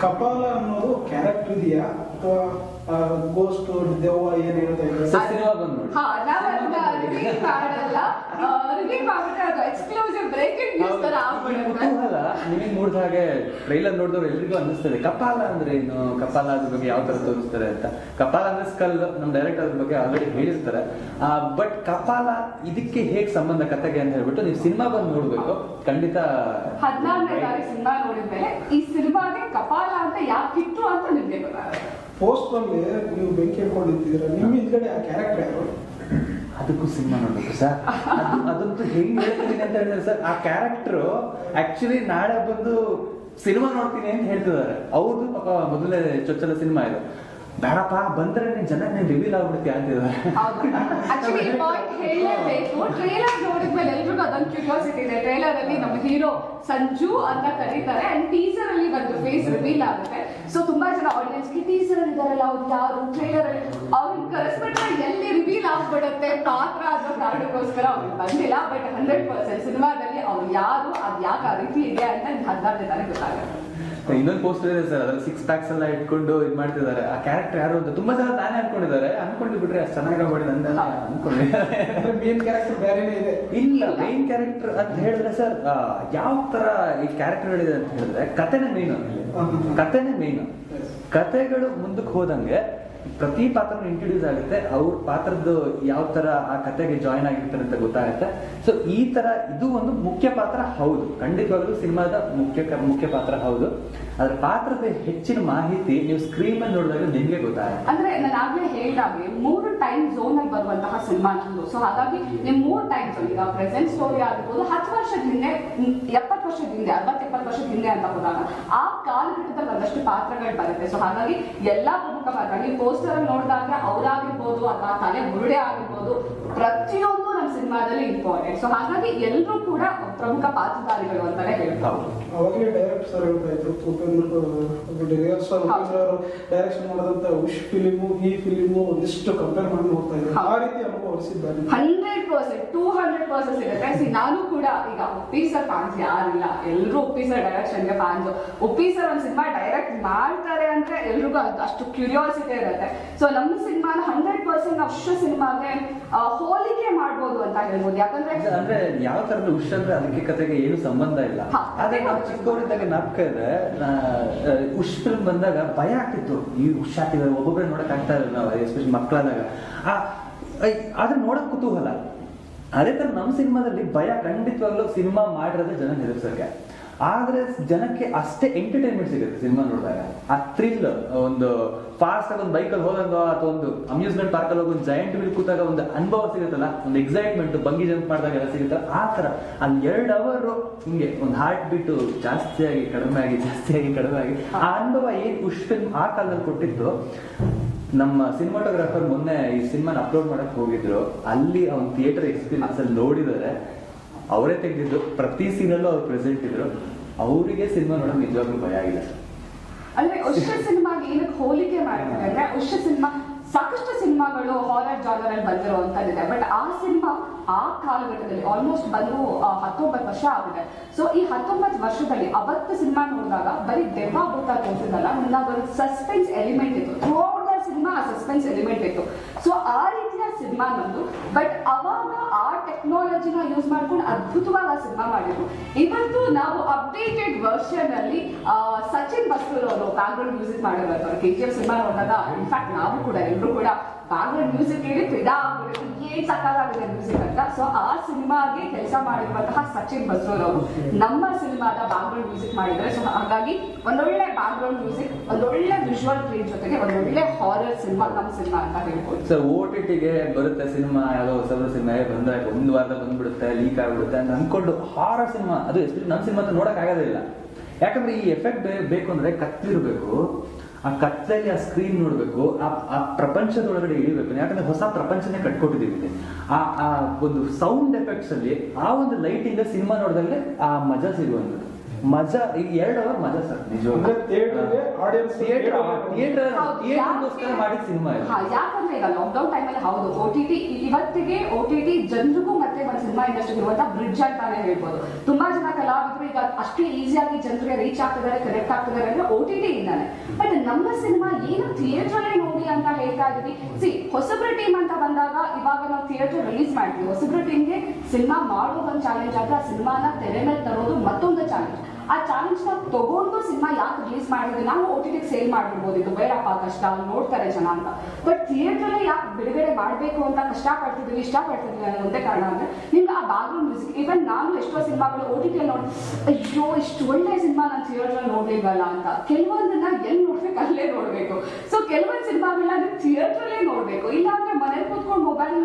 ಕಪಾಲ ಅನ್ನೋದು ಕ್ಯಾರೆಕ್ಟರ್ ಇದೆಯಾ ಅಥವಾ ಗೋಸ್ಟ್ ದೆವ್ವ ಏನ್ ಹೇಳ್ತಾ ಇದ್ದಾರೆ? ಸಿನಿಮಾ ಬಂದು ನಿಮಗೆ ನೋಡಿದ ಹಾಗೆ ಟ್ರೈಲರ್ ನೋಡಿದವ್ರು ಎಲ್ರಿಗೂ ಅನ್ನಿಸ್ತದೆ ಕಪಾಲ ಅಂದ್ರೆ ಏನು, ಕಪಾಲ ಅದ್ರ ಬಗ್ಗೆ ಯಾವ ತರ ತೋರಿಸ್ತಾರೆ ಅಂತ. ಕಪಾಲ ಅಂದ್ರೆ ಸ್ಕಲ್, ನಮ್ ಡೈರೆಕ್ಟರ್ ಅದ್ರ ಬಗ್ಗೆ ಆಲ್ರೆಡಿ ಹೇಳಿರ್ತಾರೆ. ಬಟ್ ಕಪಾಲ ಇದಕ್ಕೆ ಹೇಗ್ ಸಂಬಂಧ ಕತೆಗೆ ಅಂತ ಹೇಳ್ಬಿಟ್ಟು ನೀವು ಸಿನಿಮಾ ಬಂದು ನೋಡ್ಬೇಕು ಖಂಡಿತ. 14ನೇ ತಾರೀಕು ಸಿನಿಮಾ ನೋಡಿದ್ಮೇಲೆ ಈ ಸಿನಿಮಾಗೆ ಕಪಾಲ ಅಂತ ಯಾಕೆ ಇಟ್ಟು ಅಂತ ನಿಮ್ಗೆ ಗೊತ್ತಾಗುತ್ತೆ. ಪೋಸ್ಟ್ ಅಲ್ಲಿ ನೀವು ಬೆಂಕಿ ಹಿಡ್ಕೊಂಡಿದ್ದೀರ, ನಿಮ್ಮ ಹಿಂದ್ಗಡೆ ಆ ಕ್ಯಾರೆಕ್ಟರ್ ಯಾರು? ಅದಕ್ಕೂ ಸಿನಿಮಾ ನೋಡ್ಬೇಕು ಸರ್. ಅದಂತೂ ಹೆಂಗ್ ಹೇಳ್ತೀನಿ ಅಂತ ಹೇಳಿದ್ರೆ ಸರ್, ಆ ಕ್ಯಾರೆಕ್ಟರ್ ಆಕ್ಚುಲಿ ನಾಳೆ ಬಂದು ಸಿನಿಮಾ ನೋಡ್ತೀನಿ ಅಂತ ಹೇಳ್ತಿದ್ದಾರೆ. ಅವ್ರದ್ದು ಪಾಪ ಮೊದಲೇ ಚೊಚ್ಚಲ ಸಿನಿಮಾ ಇದು. ಬೇಡಪ್ಪ ಬಂದ್ರೆ ನೀನ್ ಜನ ರಿವೀಲ್ ಆಗ್ಬಿಡ್ತೀಯ ಅಂತಿದ್ದಾರೆ. ಟ್ರೇಲರ್ ನೋಡಿದ್ಮೇಲೆ ಎಲ್ರಿಗೂ ಅದೊಂದು ಕ್ಯೂರಿಯಾಸಿಟಿ ಇದೆ. ಟ್ರೇಲರ್ ಅಲ್ಲಿ ನಮ್ಮ ಹೀರೋ ಸಂಜು ಅಂತ ಕರೀತಾರೆ ಅಂಡ್ ಟೀಸರ್ ಅಲ್ಲಿ ಒಂದು ಫೇಸ್ ರಿವೀಲ್ ಆಗುತ್ತೆ. ಸೊ ತುಂಬಾ ಜನ ಆಡಿಯನ್ಸ್ ಗೆ ಟೀಸರ್ ಅಲ್ಲಿ ಇದಾರಲ್ಲ ಅವ್ರು ಯಾರು, ಟ್ರೇಲರ್ ಅಲ್ಲಿ ಅವ್ರಿಗೆ ಕರೆಸ್ಬಿಟ್ರೆ ಎಲ್ಲಿ ರಿವೀಲ್ ಆಗ್ಬಿಡುತ್ತೆ ಪಾತ್ರ ಅನ್ನೋ ಕಾರಣಕ್ಕೋಸ್ಕರ ಅವ್ರಿಗೆ ಬಂದಿಲ್ಲ. ಬಟ್ 100% ಸಿನಿಮಾದಲ್ಲಿ ಅವ್ರು ಯಾರು, ಅದ್ ಯಾಕೆ ಆ ರೀತಿ ಇದೆ ಅಂತ 14ನೇ ತಾರೀಕು ಗೊತ್ತಾಗುತ್ತೆ. ಇನ್ನೊಂದು ಪೋಸ್ಟರ್ ಇದೆ ಸರ್, ಅದ್ರಲ್ಲಿ 6 ಪ್ಯಾಕ್ಸ್ ಎಲ್ಲ ಇಟ್ಕೊಂಡು ಇದ್ ಮಾಡ್ತಿದ್ದಾರೆ. ಆ ಕ್ಯಾರೆಕ್ಟರ್ ಯಾರು ಅಂತ ತುಂಬಾ ಜನ ತಾನೇ ಅನ್ಕೊಂಡಿದ್ದಾರೆ. ಅನ್ಕೊಂಡು ಬಿಟ್ರೆ ಅಷ್ಟು ಚೆನ್ನಾಗಿ ಮಾಡಿದ ಅಂತ ಅನ್ಕೊಂಡಿದ್ದಾರೆ. ಮೇನ್ ಕ್ಯಾರೆಕ್ಟರ್ ಬೇರೆನೇ ಇದೆ. ಇಲ್ಲ, ಮೇನ್ ಕ್ಯಾರೆಕ್ಟರ್ ಅಂತ ಹೇಳಿದ್ರೆ ಸರ್, ಯಾವ ತರ ಈ ಕ್ಯಾರೆಕ್ಟರ್ಗಳಿದೆ ಅಂತ ಹೇಳಿದ್ರೆ ಕಥೆನೇ ಮೇನ್. ಕಥೆನೇ ಮೇನ್. ಕಥೆಗಳು ಮುಂದಕ್ಕೆ ಹೋದಂಗೆ ಪ್ರತಿ ಪಾತ್ರ ಇಂಟ್ರೊಡ್ಯೂಸ್ ಆಗುತ್ತೆ, ಅವ್ರ ಪಾತ್ರದ ಯಾವ ತರ ಆ ಕಥೆಗೆ ಜಾಯಿನ್ ಆಗಿರ್ತಾರೆ ಅಂತ ಗೊತ್ತಾಗುತ್ತೆ. ಸೊ ಈ ತರ ಇದು ಒಂದು ಮುಖ್ಯ ಪಾತ್ರ ಹೌದು, ಖಂಡಿತವಾಗ್ಲೂ ಸಿನಿಮಾದ ಮುಖ್ಯ ಪಾತ್ರ ಹೌದು. ಅದ್ರ ಪಾತ್ರದ ಹೆಚ್ಚಿನ ಮಾಹಿತಿ ನೀವು ಸ್ಕ್ರೀನ್ ಮೇಲೆ ನೋಡಿದಾಗ ನಿಮ್ಗೆ ಗೊತ್ತಾಗುತ್ತೆ. ಅಂದ್ರೆ ನಾನು ಆಗ್ಲೇ ಹೇಳಿದಾಗೆ 3 ಟೈಮ್ ಝೋನ್ ಅಲ್ಲಿ ಬರುವಂತಹ ಸಿನಿಮಾ ನಮ್ದು. ಸೊ ಹಾಗಾಗಿ ನೀವು 3 ಟೈಮ್ ಝೋನ್, ಈಗ ಪ್ರೆಸೆಂಟ್ ಸ್ಟೋರಿ ಆಗಿರ್ಬೋದು, 10 ವರ್ಷದ ಹಿಂದೆ, 70 ವರ್ಷದ ಹಿಂದೆ, 60-70 ವರ್ಷದ ಹಿಂದೆ ಅಂತ ಹೋದಾಗ ಆ ಕಾಲಘಟ್ಟದಲ್ಲಿ ಒಂದಷ್ಟು ಪಾತ್ರಗಳು ಬರುತ್ತೆ. ಸೊ ಹಾಗಾಗಿ ಎಲ್ಲಾ ಪ್ರಮುಖ ಪಾತ್ರ ನೀವು ಪೋಸ್ಟರ್ ಅಲ್ಲಿ ನೋಡಿದಾಗ ಅವರಾಗಿರ್ಬೋದು ಅಥವಾ ತಲೆ ಮುರುಡೆ ಆಗಿರ್ಬೋದು, ಪ್ರತಿಯೊಂದು ನಮ್ಮ ಸಿನಿಮಾದಲ್ಲಿ ಇಂಪಾರ್ಟೆಂಟ್. ಸೊ ಹಾಗಾಗಿ ಎಲ್ಲರೂ ಕೂಡ ಪ್ರಮುಖ ಪಾತ್ರಧಾರಿಗಳು ಅಂತಾನೆ ಹೇಳ್ತಾರೆ. ಅವಾಗಲೇ ಡೈರೆಕ್ಟ್ ಸರ್ ಹೇಳ್ತಾ ಇದ್ರು, ಡೈರೆಕ್ಷನ್ ಮಾಡಿದಂತ ಉಶ್ ಫಿಲಿಮು ಈ ಫಿಲಿಮು ಒಂದಿಷ್ಟು ಕಂಪೇರ್ ಮಾಡಿ ನೋಡ್ತಾ ಇದ್ರು. ಆ ರೀತಿ ಅನುಭವಿಸಿದ್ದಾರೆ. 100%, 200% ಸಿಗುತ್ತೆ. ನಾನು ಕೂಡ ಈಗ ಉಪ್ಪಿ ಸರ್ ಫ್ಯಾನ್ಸ್ ಯಾರಿಲ್ಲ, ಎಲ್ಲರೂ ಉಪ್ಪಿ ಸರ್ ಡೈರೆಕ್ಷನ್ಗೆ ಫ್ಯಾನ್ಸ್. ಉಪ್ಪಿ ಸರ್ ಒಂದು ಸಿನಿಮಾ ಡೈರೆಕ್ಟ್ ಮಾಡ್ತಾರೆ ಅಂದ್ರೆ ಎಲ್ರಿಗೂ ಅಷ್ಟು ಕ್ಯೂರಿಯಾಸಿಟಿ ಇರುತ್ತೆ. ಸೊ ನಮ್ಮ ಸಿನಿಮಾನ 100% ನಾವು ಉಷ್ ಸಿನಿಮಾಗೆ ಹೋಲಿಕೆ ಮಾಡ್ಬೋದು ಅಂತ ಹೇಳ್ಬೋದು. ಯಾಕಂದ್ರೆ ಅಂದ್ರೆ ಯಾವ ತರದ ಉಷ್ ಅಂದ್ರೆ ಅದಕ್ಕೆ ಕತೆಗೆ ಏನು ಸಂಬಂಧ ಇಲ್ಲ. ಆದ್ರೆ ನಾವು ಚಿಕ್ಕವರಿದ್ದಾಗ ನಾಪ್ಕ ಇದೆ, ಉಷ್ ಫಿಲ್ಮ್ ಬಂದಾಗ ಭಯ ಆಗ್ತಿತ್ತು. ಈ ಉಷ್ ಹಾಕಿದ್ರೆ ಒಬ್ಬೊಬ್ಬರೇ ನೋಡಕ್ ಆಗ್ತಾ ಇಲ್ಲ ನಾವು, ಎಸ್ಪೆಷಲಿ ಮಕ್ಕಳಾದಾಗ. ಆದ್ರೆ ನೋಡಕ್ ಕುತೂಹಲ. ಅದೇ ತರ ನಮ್ಮ ಸಿನಿಮಾದಲ್ಲಿ ಭಯ ಖಂಡಿತವಾಗ್ಲೂ ಸಿನಿಮಾ ಮಾಡಿರೋದೇ ಜನ ಹೆದರ್ಸಕ್ಕೆ. ಆದ್ರೆ ಜನಕ್ಕೆ ಅಷ್ಟೇ ಎಂಟರ್ಟೈನ್ಮೆಂಟ್ ಸಿಗುತ್ತೆ ಸಿನಿಮಾ ನೋಡಿದಾಗ. ಆ ಥ್ರಿಲ್, ಒಂದು ಫಾಸ್ಟ್ ಆಗಿ ಒಂದು ಬೈಕಲ್ಲಿ ಹೋದಂಗ ಅಥವಾ ಒಂದು ಅಮ್ಯೂಸ್ಮೆಂಟ್ ಪಾರ್ಕ್ ಅಲ್ಲಿ ಹೋಗಿ ಒಂದು ಜೈಂಟ್ ವೀಲ್ ಕೂತಾಗ ಒಂದು ಅನುಭವ ಸಿಗುತ್ತಲ್ಲ, ಒಂದು ಎಕ್ಸೈಟ್ಮೆಂಟ್, ಬಂಗಿ ಜಂಪ್ ಮಾಡಿದಾಗ ಎಲ್ಲ ಸಿಗುತ್ತಲ್ಲ, ಆ ತರ ಅಲ್ಲಿ 2 ಅವರ್ ಹಿಂಗೆ ಒಂದು ಹಾರ್ಟ್ ಬೀಟು ಜಾಸ್ತಿಯಾಗಿ ಕಡಿಮೆ ಆಗಿ ಆ ಅನುಭವ ಏನ್ ಉಷ್ ಫಿಲ್ಮ್ ಆ ಕಾಲದಲ್ಲಿ ಕೊಟ್ಟಿತ್ತು. ನಮ್ಮ ಸಿನಿಮಾಟೋಗ್ರಾಫರ್ ಮೊನ್ನೆ ಈ ಸಿನಿಮಾನ ಅಪ್ಲೋಡ್ ಮಾಡಕ್ ಹೋಗಿದ್ರು, ಅಲ್ಲಿ ಅವ್ನ ಥಿಯೇಟರ್ ಎಕ್ಸ್ಪೀರಿಯನ್ಸ್ ಅಲ್ಲಿ ನೋಡಿದರೆ ಅವರೇ ತೆಗೆದಿದ್ದು ಪ್ರತಿ ಸೀನಲ್ಲೂ ಅವ್ರು ಪ್ರೆಸೆಂಟ್ ಇದ್ರು. ಅವರಿಗೆ ಸಿನಿಮಾ ನೋಡೋಕೆ ನಿಜವಾಗ್ಲೂ ಭಯ ಆಗಿಲ್ಲ. ಅಂದ್ರೆ ಉಷ್ ಸಿನಿಮಾಗೆ ಏನಕ್ಕೆ ಹೋಲಿಕೆ ಮಾಡ್ತಾರೆ ಅಂದ್ರೆ, ಉಷ್ ಸಿನಿಮಾ ಸಾಕಷ್ಟು ಸಿನಿಮಾಗಳು ಹಾರರ್ ಜಾನರ್ ಅಲ್ಲಿ ಬಂದಿರುವಂತದ್ದಿದೆ. ಬಟ್ ಆ ಸಿನಿಮಾ ಆ ಕಾಲಘಟ್ಟದಲ್ಲಿ ಆಲ್ಮೋಸ್ಟ್ ಬಂದು 19 ವರ್ಷ ಆಗಿದೆ. ಸೊ ಈ 19 ವರ್ಷದಲ್ಲಿ ಅವತ್ತು ಸಿನಿಮಾ ನೋಡಿದಾಗ ಬರೀ ದೆವ್ವ ಭೂತ ತೋರಿಸಿದಲ್ಲ, ಒಂದು ಸಸ್ಪೆನ್ಸ್ ಎಲಿಮೆಂಟ್ ಇತ್ತು. ಥ್ರೂಔಟ್ ದ ಸಿನಿಮಾ ಆ ಸಸ್ಪೆನ್ಸ್ ಎಲಿಮೆಂಟ್ ಇತ್ತು. ಸೊ ಆ ರೀತಿಯ ಸಿನಿಮಾ ನಮ್ದು. ಬಟ್ ಅವಾಗ ಆ ಟೆಕ್ನಾಲಜಿನ ಯೂಸ್ ಮಾಡ್ಕೊಂಡು ಅದ್ಭುತವಾಗಿ ಆ ಸಿನಿಮಾ ಮಾಡಿದ್ರು. ಇವತ್ತು ನಾವು ಅಪ್ಡೇಟೆಡ್ ವರ್ಷನ್ ಅಲ್ಲಿ ಸಚಿನ್ ಬಸ್ತೂರ್ ಅವರು ಬ್ಯಾಕ್ಗ್ರೌಂಡ್ ಮ್ಯೂಸಿಕ್ ಮಾಡಿರೋದು. KGF ಸಿನಿಮಾ ನೋಡಿದಾಗ ಇನ್ಫ್ಯಾಕ್ಟ್ ನಾವು ಕೂಡ ಎಲ್ಲರೂ ಕೂಡ ಬ್ಯಾಕ್ಗ್ರೌಂಡ್ ಮ್ಯೂಸಿಕ್ ಹೇಳಿ ಫಿದಾ ಆಗ್ಬಿಡುತ್ತೆ, ಏನ್ ಸಕ್ಕತ್ತಾಗಿದೆ ಮ್ಯೂಸಿಕ್ ಅಂತ. ಸೊ ಆ ಸಿನಿಮಾಗೆ ಕೆಲಸ ಮಾಡಿರುವಂತಹ ಸಚಿನ್ ಬಸ್ತೂರ್ ಅವರು ನಮ್ಮ ಸಿನಿಮಾದ ಬ್ಯಾಕ್ಗ್ರೌಂಡ್ ಮ್ಯೂಸಿಕ್ ಮಾಡಿದ್ದಾರೆ. ಸೊ ಹಾಗಾಗಿ ಒಂದೊಳ್ಳೆ ಬ್ಯಾಕ್ಗ್ರೌಂಡ್ ಮ್ಯೂಸಿಕ್, ಒಂದೊಳ್ಳೆ ವಿಜುವಲ್ ಕ್ರಿಯೇಟ್ ಜೊತೆಗೆ ಒಂದೊಳ್ಳೆ ಹಾರರ್ ಸಿನಿಮಾ ನಮ್ಮ ಸಿನಿಮಾ ಅಂತ ಹೇಳ್ಬೋದು. ಸರ್ OTTಗೆ ಬರುತ್ತೆ ಸಿನಿಮಾ, ಯಾವುದೋ ಹೊಸ ಸಿನಿಮಾ ಬಂದ್ರೆ 1 ವಾರದಲ್ಲಿ ಬಂದ್ಬಿಡುತ್ತೆ, ಲೀಕ್ ಆಗ್ಬಿಡುತ್ತೆ ಅಂತ ಅನ್ಕೊಂಡು ಹಾರರ್ ಸಿನಿಮಾ, ಅದು ಎಸ್ಪೆಷಲಿ ನಮ್ಮ ಸಿನಿಮಾ ನೋಡಕ್ ಆಗೋದಿಲ್ಲ. ಯಾಕಂದ್ರೆ ಈ ಎಫೆಕ್ಟ್ ಬೇಕು ಅಂದ್ರೆ ಕತ್ಲಿರ್ಬೇಕು, ಆ ಕತ್ಲಲ್ಲಿ ಆ ಸ್ಕ್ರೀನ್ ನೋಡ್ಬೇಕು, ಆ ಪ್ರಪಂಚದೊಳಗಡೆ ಇಳಿಬೇಕು. ಯಾಕಂದ್ರೆ ಹೊಸ ಪ್ರಪಂಚನೇ ಕಟ್ಕೊಟ್ಟಿದ್ದೀವಿ. ಆ ಒಂದು ಸೌಂಡ್ ಎಫೆಕ್ಟ್ಸ್ ಅಲ್ಲಿ ಆ ಒಂದು ಲೈಟಿಂಗ್ ಸಿನಿಮಾ ನೋಡಿದಾಗಲೇ ಆ ಮಜಾ ಸಿಗುವಂಥದ್ದು. ಮಜಾ ಈಗ 2 ಅವರ್ ಮಜಾ ಸರ್ ನಿಜವಾಗ್ಲೂ. ಥಿಯೇಟರ್ಗೋಸ್ಕರ ಮಾಡಿದ ಸಿನಿಮಾ ಇದು. ಯಾಕಂದ್ರೆ ಈಗ ಲಾಕ್ಡೌನ್ ಟೈಮಲ್ಲಿ ಹೌದು ಇವತ್ತಿಗೆ OTT ಜನರಿಗೂ ಮತ್ತೆ ಒಂದು ಸಿನಿಮಾ ಇಂಡಸ್ಟ್ರಿಗೆ ಇರುವಂತ ಬ್ರಿಡ್ಜ್ ಅಂತಾನೆ ಹೇಳ್ಬೋದು. ತುಂಬಾ ಜನ ಕಲಾವಿದರು ಈಗ ಅಷ್ಟೇ ಈಸಿಯಾಗಿ ಜನರಿಗೆ ರೀಚ್ ಆಗ್ತಿದ್ದಾರೆ, ಕನೆಕ್ಟ್ ಆಗ್ತಿದ್ದಾರೆ ಅಂದ್ರೆ OTT ಇಂದಾನೆ. ಬಟ್ ನಮ್ಮ ಸಿನಿಮಾ ಏನು ಥಿಯೇಟರ್ ಅಲ್ಲೇ ನೋಡಿ ಅಂತ ಹೇಳ್ತಾ ಇದೀವಿ. ಹೊಸಬ್ರ ಟೀಮ್ ಅಂತ ಬಂದಾಗ ಇವಾಗ ನಾವು ಥಿಯೇಟರ್ ರಿಲೀಸ್ ಮಾಡ್ತೀವಿ. ಹೊಸಬ್ರ ಟೀಮ್ಗೆ ಸಿನಿಮಾ ಮಾಡೋದು ಒಂದು ಚಾಲೆಂಜ್ ಆದ್ರೆ ಆ ಸಿನಿಮಾನ ತೆರೆ ಮೇಲೆ ತರೋದು ಮತ್ತೊಂದು ಚಾಲೆಂಜ್. ಆ ಚಾಲೆಂಜ್ ನ ತಗೊಂಡು ಸಿನಿಮಾ ಯಾಕೆ ರಿಲೀಸ್ ಮಾಡಿದ್ವಿ, ನಾವು OTT ಸೇಲ್ ಮಾಡ್ಬಿಡ್ಬೋದು, ಇದು ಬೇಡಪ್ಪ ಕಷ್ಟ ನೋಡ್ತಾರೆ ಜನ ಅಂತ. ಬಟ್ ಥಿಯೇಟರ್ ಯಾಕೆ ಬಿಡುಗಡೆ ಮಾಡಬೇಕು ಅಂತ ಇಷ್ಟಪಡ್ತಿದ್ವಿ ಅನ್ನೋ ಒಂದೇ ಕಾರಣ ಅಂದ್ರೆ ನಿಮ್ಗೆ ಆ ಬ್ಯಾಕ್ಗ್ರೌಂಡ್ ಮ್ಯೂಸಿಕ್. ಈವನ್ ನಾನು ಎಷ್ಟೋ ಸಿನಿಮಾಗಳು OTT ನೋಡಿ ಅಯ್ಯೋ ಇಷ್ಟು ಒಳ್ಳೆ ಸಿನಿಮಾ ನಾನು ಥಿಯೇಟರ್ ನೋಡ್ಲಿಲ್ವಲ್ಲ ಅಂತ. ಕೆಲವೊಂದನ್ನ ಎಲ್ಲಿ ನೋಡ್ಬೇಕು ಅಲ್ಲೇ ನೋಡ್ಬೇಕು. ಸೊ ಕೆಲವೊಂದು ಸಿನಿಮಾಗಳನ್ನ ನೀವು ಥಿಯೇಟರ್ ಅಲ್ಲೇ ನೋಡ್ಬೇಕು. ಇಲ್ಲಾಂದ್ರೆ ಮನೇಲಿ ಕೂತ್ಕೊಂಡು ಮೊಬೈಲ್ ಅಲ್ಲಿ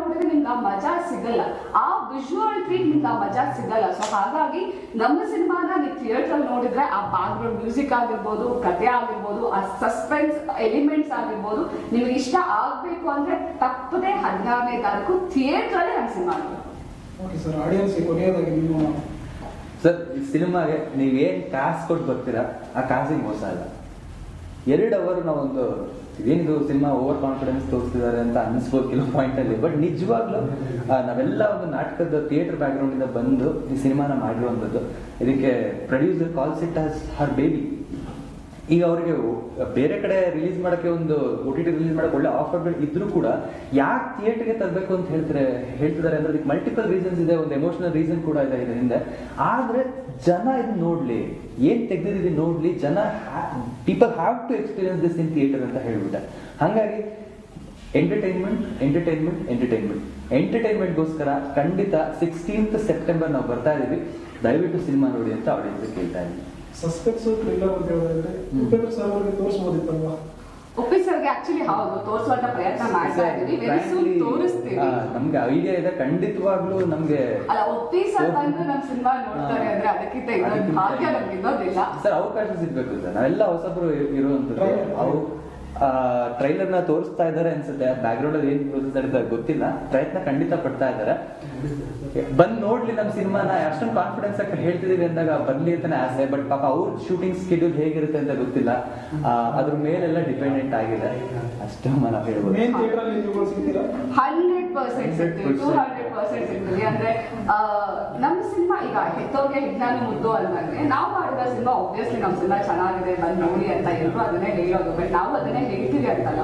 ನೋಡಿದ್ರೆ ನಿಮ್ಗೆ ಆ ಮಜಾ ಸಿಗಲ್ಲ, ಆ ವಿಜುವಲ್ ಟ್ರೀಟ್ ನಿಮ್ಗೆ ಆ ಮಜಾ ಸಿಗಲ್ಲ. ಸೊ ಹಾಗಾಗಿ ನಮ್ಮ ಸಿನಿಮಾನ ನೀವು ಥಿಯೇಟರ್ ಅಲ್ಲಿ ನೋಡಿದ್ರೆ ಆ ಬ್ಯಾಕ್ಗ್ರೌಂಡ್ ಮ್ಯೂಸಿಕ್ ಆಗಿರ್ಬೋದು, ಕಥೆ ಆಗಿರ್ಬೋದು, ಆ ಸಸ್ಪೆನ್ಸ್ ಎಲಿಮೆಂಟ್ಸ್ ಆಗಿರ್ಬೋದು ನಿಮ್ಗೆ ಇಷ್ಟ ಆಗ್ಬೇಕು ಅಂದ್ರೆ ತಪ್ಪದೆ 16ನೇ ತಾರೀಕು ಥಿಯೇಟರ್ ಅಲ್ಲಿ ನಮ್ಮ ಸಿನಿಮಾ. ಓಕೆ ಸರ್, ಆಡಿಯನ್ಸ್ ಕೊನೆಯದಾಗಿ ನಿಮ್ಮ ಸರ್, ಈ ಸಿನಿಮಾಗೆ ನೀವೇನ್ ಕಾಸು ಕೊಟ್ಟು ಬರ್ತೀರಾ ಆ ಕಾಸಿಗೆ ಮೋಸ ಇಲ್ಲ. 2 ಅವರ್ ನಾವೊಂದು ಇದೇನಿದು ಸಿನಿಮಾ ಓವರ್ ಕಾನ್ಫಿಡೆನ್ಸ್ ತೋರಿಸ್ತಿದ್ದಾರೆ ಅಂತ ಅನ್ಸ್ಬೋದು ಕೆಲವು ಪಾಯಿಂಟ್ ಅಲ್ಲಿ. ಬಟ್ ನಿಜವಾಗ್ಲೂ ನಾವೆಲ್ಲ ಒಂದು ನಾಟಕದ ಥಿಯೇಟರ್ ಬ್ಯಾಕ್ ಗ್ರೌಂಡ್ ಇಂದ ಬಂದು ಈ ಸಿನಿಮಾನ ಮಾಡಿರುವಂಥದ್ದು. ಇದಕ್ಕೆ producer calls it as Har baby. ಈಗ ಅವ್ರಿಗೆ ಬೇರೆ ಕಡೆ ರಿಲೀಸ್ ಮಾಡಕ್ಕೆ ಒಂದು OTT ರಿಲೀಸ್ ಮಾಡಕ್ಕೆ ಒಳ್ಳೆ ಆಫರ್ಗಳು ಇದ್ರೂ ಕೂಡ ಯಾಕೆ ಥಿಯೇಟರ್ಗೆ ತರಬೇಕು ಅಂತ ಹೇಳ್ತಿದ್ದಾರೆ ಅಂದ್ರೆ ಅದಕ್ಕೆ ಮಲ್ಟಿಪಲ್ ರೀಸನ್ಸ್ ಇದೆ. ಒಂದು ಎಮೋಷನಲ್ ರೀಸನ್ ಕೂಡ ಇದೆ ಇದರ ಹಿಂದೆ. ಆದ್ರೆ ಜನ ಇದನ್ನ ನೋಡ್ಲಿ, ಏನ್ ತೆಗೆದಿದ್ದೀವಿ ನೋಡ್ಲಿ, ಜನ people have to experience this in theatre ಅಂತ ಹೇಳ್ಬಿಟ್ಟೆ. ಹಾಗಾಗಿ ಎಂಟರ್ಟೈನ್ಮೆಂಟ್ಗೋಸ್ಕರ ಖಂಡಿತ 16th ಸೆಪ್ಟೆಂಬರ್ ನಾವು ಬರ್ತಾ ಇದೀವಿ. ದಯವಿಟ್ಟು ಸಿನಿಮಾ ನೋಡಿ ಅಂತ ಆಡಿಯನ್ಸ್ ಕೇಳ್ತಾ ಇದ್ದೀವಿ. ಸಸ್ಪೆನ್ಸ್ ಥ್ರಿಲ್ಲರ್ ಅಂತ ಹೇಳಿದ್ರೆ ಉಪೇಂದ್ರ ಸರ್ ಅವರಿಗೆ ತೋರಿಸಬಹುದಿತ್ತಲ್ವಾ? ಒಪ್ಪಿ ಸರ್ಗೆ ಆಕ್ಚುಲಿ ಹೌದು ತೋರಿಸುವಂತ ಪ್ರಯತ್ನ ಮಾಡ್ತಾ ಇದೀವಿ. ವೆರಿ ಸೂನ್ ತೋರಿಸ್ತೀವಿ. ನಮ್ಗೆ ಐಡಿಯಾ ಇದೆ, ಖಂಡಿತವಾಗ್ಲೂ ನಮ್ಗೆ. ಅಲ್ಲ, ಒಪ್ಪಿ ಸರ್ ಬಂದು ನಮ್ ಸಿನಿಮಾ ನೋಡ್ತಾರೆ ಅಂದ್ರೆ ಅದಕ್ಕಿಂತ ಇನ್ನೊಂದು ಭಾಗ್ಯ ನಮ್ಗೆ ಇನ್ನೊಂದಿಲ್ಲ ಸರ್. ಅವಕಾಶ ಸಿಗ್ಬೇಕು ಸರ್. ನಾವೆಲ್ಲ ಹೊಸಬ್ರು ಇರುವಂತದ್ದು. ಅವು ಟ್ರೈಲರ್ ನ ತೋರಿಸ್ತಾ ಇದಾರೆ ಅನ್ಸುತ್ತೆ. ಬ್ಯಾಕ್ ಗ್ರೌಂಡ್ ಅಲ್ಲಿ ಏನ್ ಪ್ರೋಸೆಸ್ ನಡೀತಾ ಗೊತ್ತಿಲ್ಲ. ಪ್ರಯತ್ನ ಖಂಡಿತ ಪಡ್ತಾ ಇದಾರೆ. ಬಂದ್ ನೋಡ್ಲಿ ನಮ್ಮ ಸಿನಿಮಾನ. ಅಷ್ಟೊಂದು ಕಾನ್ಫಿಡೆನ್ಸ್ ಆಗಿ ಹೇಳ್ತಿದೀವಿ ಅಂದಾಗ ಬರ್ಲಿ ಅಂತಾನೆ ಆಸೆ. ಬಟ್ ಪಾಪ ಅವ್ರ ಶೂಟಿಂಗ್ ಸ್ಕೆಡ್ಯೂಲ್ ಹೇಗಿರುತ್ತೆ ಅಂತ ಗೊತ್ತಿಲ್ಲ. ಅದ್ರ ಮೇಲೆಲ್ಲ ಡಿಪೆಂಡೆಂಟ್ ಆಗಿದೆ ಅಷ್ಟೇ ನಾವು ಹೇಳ್ಬೋದು. 100% ಸಿಗ್ತೀವಿ, 200% ಸಿಗ್ತೀವಿ. ಅಂದ್ರೆ ನಮ್ಮ ಸಿನಿಮಾ ಈಗ ಹೆತ್ತೋರ್ಗೆ ಹೆಜ್ಞಾನ ಮುದ್ದು ಅಂದಂಗೆ ನಾವು ಮಾಡಿದ ಸಿನಿಮಾ ಆಬ್ವಿಯಸ್ಲಿ ನಮ್ಮ ಸಿನಿಮಾ ಚೆನ್ನಾಗಿದೆ ಬಂದ್ ನೋಡಿ ಅಂತ ಎಲ್ಲರೂ ಅದನ್ನೇ ಹೇಳೋದು. ಬಟ್ ನಾವು ಅದನ್ನೇ ಹೇಳ್ತೀವಿ ಅಂತಲ್ಲ.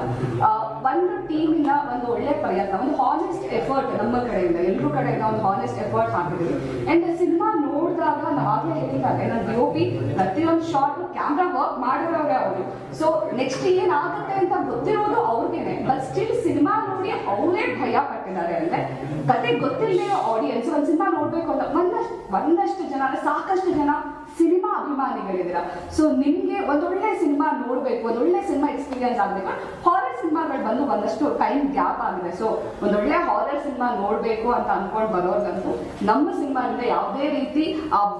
ಒಂದು ಟೀಮಿನ ಒಂದು ಒಳ್ಳೆ ಪ್ರಯತ್ನ, ಒಂದು ಹಾನೆಸ್ಟ್ ಎಫರ್ಟ್ ನಮ್ಮ ಕಡೆಯಿಂದ, ಎಲ್ಲರೂ ಕಡೆಯಿಂದ ಒಂದು ಹಾನೆಸ್ಟ್ ಎಫರ್ಟ್ ಹಾಕಿದ್ದೀವಿ. ಅಂಡ್ ಸಿನಿಮಾ ನೋಡಿದಾಗ ನಾವಾಗಲೇ ಹೇಳಿದಾಗ ನನ್ನ DOP ಪ್ರತಿಯೊಂದು ಶಾರ್ಟ್ ಕ್ಯಾಮ್ರಾ ವರ್ಕ್ ಮಾಡಿರೋರೇ ಅವರು. ಸೊ ನೆಕ್ಸ್ಟ್ ಏನಾಗುತ್ತೆ ಅಂತ ಗೊತ್ತಿರೋದು ಅವ್ರಿಗೇನೆ. ಬಟ್ ಸ್ಟಿಲ್ ಸಿನಿಮಾ ನೋಡಿ ಅವರೇ ಭಯ ಪಟ್ಟಿದ್ದಾರೆ. ಅಂದ್ರೆ ಕತೆ ಗೊತ್ತಿಲ್ಲದೆ ಆಡಿಯನ್ಸ್ ಒಂದು ಸಿನಿಮಾ ನೋಡ್ಬೇಕು ಅಂತ ಒಂದಷ್ಟು ಜನ ಅಂದ್ರೆ ಸಾಕಷ್ಟು ಜನ ಸಿನಿಮಾ ಅಭಿಮಾನಿಗಳಿದ್ದೀರಾ. ಸೊ ನಿಮ್ಗೆ ಒಂದೊಳ್ಳೆ ಸಿನಿಮಾ ನೋಡ್ಬೇಕು, ಒಂದೊಳ್ಳೆ ಸಿನಿಮಾ ಎಕ್ಸ್ಪೀರಿಯನ್ಸ್ ಆಗ್ಬೇಕು. ಹಾರರ್ ಸಿನಿಮಾಗಳು ಬಂದು ಒಂದಷ್ಟು ಟೈಮ್ ಗ್ಯಾಪ್ ಆಗಿದೆ. ಸೊ ಒಂದೊಳ್ಳೆ ಹಾರರ್ ಸಿನಿಮಾ ನೋಡ್ಬೇಕು ಅಂತ ಅನ್ಕೊಂಡ್ ಬರೋರ್ಗಂತೂ ನಮ್ಮ ಸಿನಿಮಾದಿಂದ ಯಾವುದೇ ರೀತಿ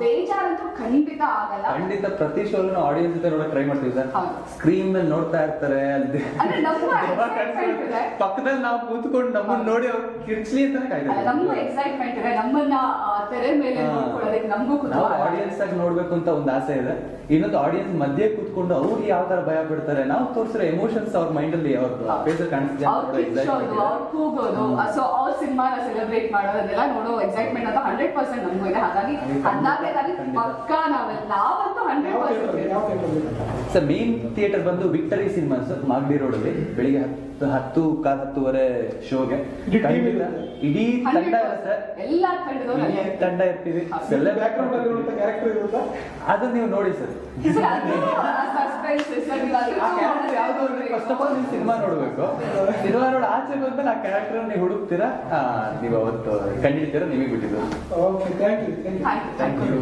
ಬೇಜಾರಂತೂ ಖಂಡಿತ ಆಗಲ್ಲ. ಖಂಡಿತ ಪ್ರತಿ ಶೋನು ಆಡಿಯನ್ಸ್ ಜೊತೆ ನೋಡಕ್ ಟ್ರೈ ಮಾಡ್ತೀವಿ ಸರ್. ಸ್ಕ್ರೀನ್ ಮೇಲೆ ನೋಡ್ತಾ ಇರ್ತಾರೆ, ಅಲ್ಲಿ ಪಕ್ಕದಲ್ಲಿ ನಾವು ಕೂತ್ಕೊಂಡು ನಮ್ಮನ್ನ ನೋಡಿ ಅವ್ರು ಕಿರ್ಚ್ಲಿ ಅಂತಾನೆ ಕಾಯ್ತಾರೆ. ನಮಗೂ ಎಕ್ಸೈಟ್ಮೆಂಟ್ ಇದೆ, ನಮ್ಮನ್ನ ತೆರೆ ಮೇಲೆ ನೋಡ್ಕೊಳ್ಳೋದಕ್ಕೆ ನಮಗೂ ಆಡಿಯನ್ಸ್ ಆಗಿ ನೋಡ್ಬೇಕು ಅಂತ ಒಂದು ಆಸೆ ಇದೆ. ಇನ್ನೊಂದು ಆಡಿಯನ್ಸ್ ಮಧ್ಯೆ ಕೂತ್ಕೊಂಡು ಅವ್ರು ಯಾವ ತರ ಭಯ ಬಿಡ್ತಾರೆ, ನಾವು ತೋರಿಸಿರೋ ಎಮೋಷನ್ಸ್ ಅವ್ರ ಮೈಂಡ್ ಅಲ್ಲಿ ಅವ್ರ ಫೇಸ್ ಕಾಣಿಸ್ತಿದೆ. ಸೊ ಅವ್ರ ಸಿನಿಮಾನ ಸೆಲೆಬ್ರೇಟ್ ಮಾಡೋದನ್ನೆಲ್ಲ ನೋಡೋ ಎಕ್ಸೈಟ್ಮೆಂಟ್ ಅಂತ 100% ನಮಗೂ ಇದೆ. ಹಾಗಾಗಿ 16ನೇ ತಾರೀಕು ಪಕ್ಕಾ ನಾವಂತೂ 100%. ಸರ್, ಮೇನ್ ಥಿಯೇಟರ್ ಬಂದು ವಿಕ್ಟರಿ ಸಿನಿಮಾಸ್ ಮಾಗಡಿ ರೋಡ್ ಅಲ್ಲಿ ಬೆಳಿಗ್ಗೆ 10:30 ಶೋಗೆ ಇಡೀ ತಂಡ ಇರುತ್ತೆ. ಎಲ್ಲಾ ತಂಡ ಇರ್ತೀವಿ. ಅದು ನೀವು ನೋಡಿ ಸರ್. ಫಸ್ಟ್ ಆಫ್ ಆಲ್ ನೀವು ಸಿನಿಮಾ ನೋಡ್ಬೇಕು. ಸಿನಿಮಾ ನೋಡಿ ಆಚೆ ಬಂದ್ಮೇಲೆ ಆ ಕ್ಯಾರೆಕ್ಟರ್ ನೀವು ಹುಡುಕ್ತೀರಾ, ನೀವು ಅವತ್ತು ಕಂಡಿಡ್ತೀರಾ, ನಿಮಗೆ ಬಿಟ್ಟಿದ್ದು. Okay, thank you. Thank you.